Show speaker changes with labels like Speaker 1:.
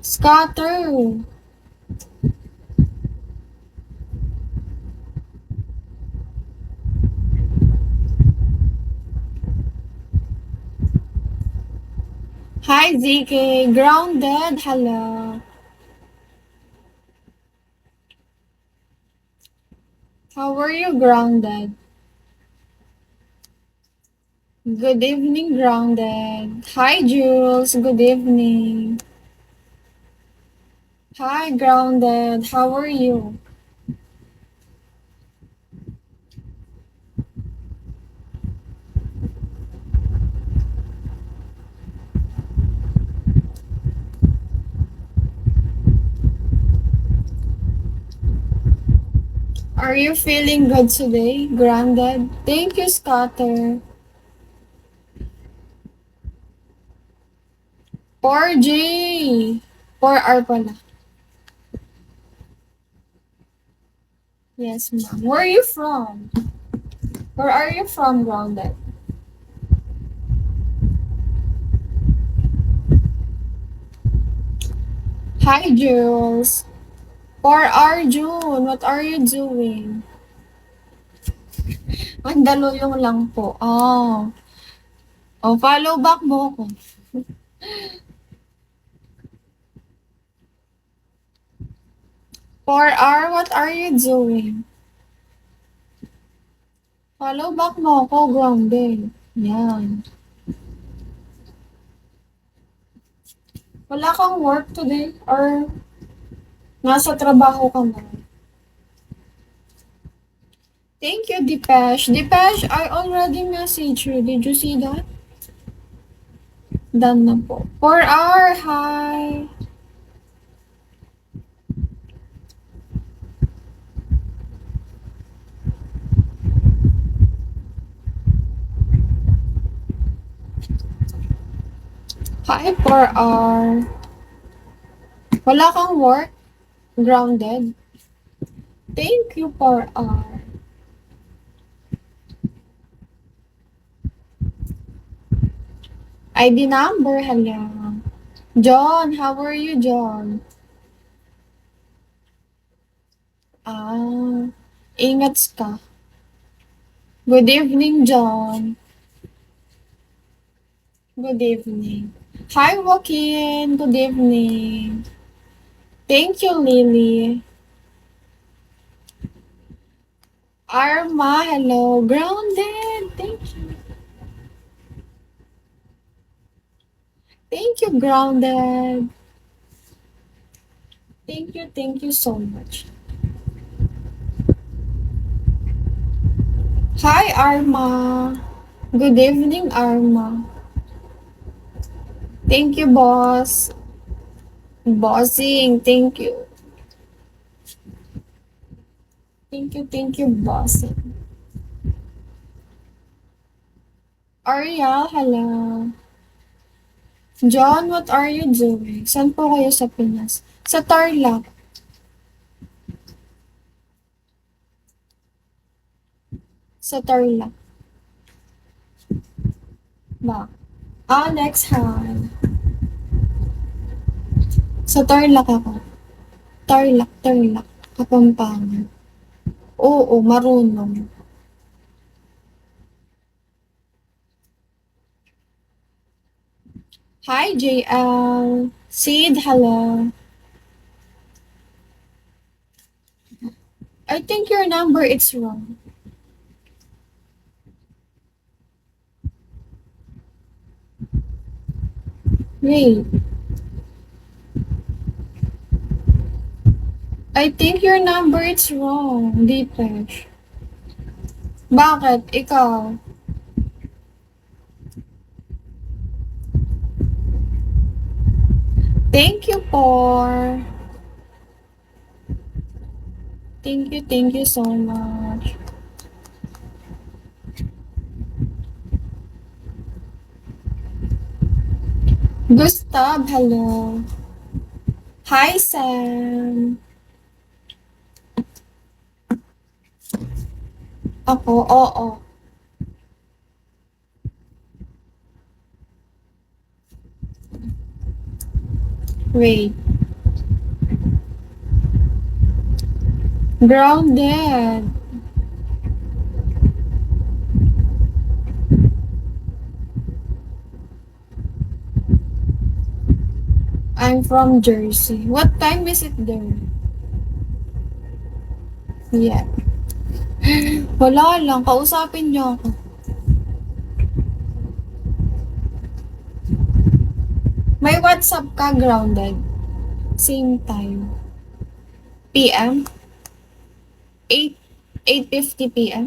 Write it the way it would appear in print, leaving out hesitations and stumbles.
Speaker 1: Scatter. Hi, ZK. Grounded. Hello. How are you, Grounded? Good evening, Grounded. Hi, Jules. Good evening. Hi, Grounded. How are you? Are you feeling good today, Grounded? Thank you, Scatter. 4J. 4R pala. Yes, ma'am. Where are you from? Where are you from, Grounded? Hi, Jules. 4R June, what are you doing? Mandaluyong lang po. Oh. Oh, follow back mo ko. 4R, what are you doing? Follow back mo ko, Grounded. Yan. Wala kang work today? Or nasa trabaho ka na? Thank you, Dipesh. Dipesh, I already messaged you. Did you see that? Done na po. 4R, hi. Hi, 4R. Wala kang work? Grounded? Thank you, 4R. ID number, hello. John, how are you, John? Ah, ingats ka. Good evening, John. Good evening. Hi, Joaquin. Good evening. Thank you, Lily. Arma, hello. Grounded. Thank you. Thank you, Grounded. Thank you so much. Hi, Arma. Good evening, Arma. Thank you, boss. Bossing, thank you. Thank you, bossing. Ariel, hello. John, what are you doing? Saan po kayo sa Pinas? Sa Tarlac. Sa Tarlac. Ba? Alex, hi. Sa Tarlac ako. Tarlac. Kapampangan. Oo, marunong. Hi, JL. Sid, hello. I think your number is wrong. Wait. I think your number is wrong, Deepesh. Bakit? Ikaw? Thank you for... Thank you so much. Gustav, hello. Hi, Sam. Ako, oo. Wait. Grounded. I'm from Jersey. What time is it there? Yeah. Wala lang. Kausapin niyo ako. May WhatsApp ka grounded. Same time. PM? 8, 8:50 PM?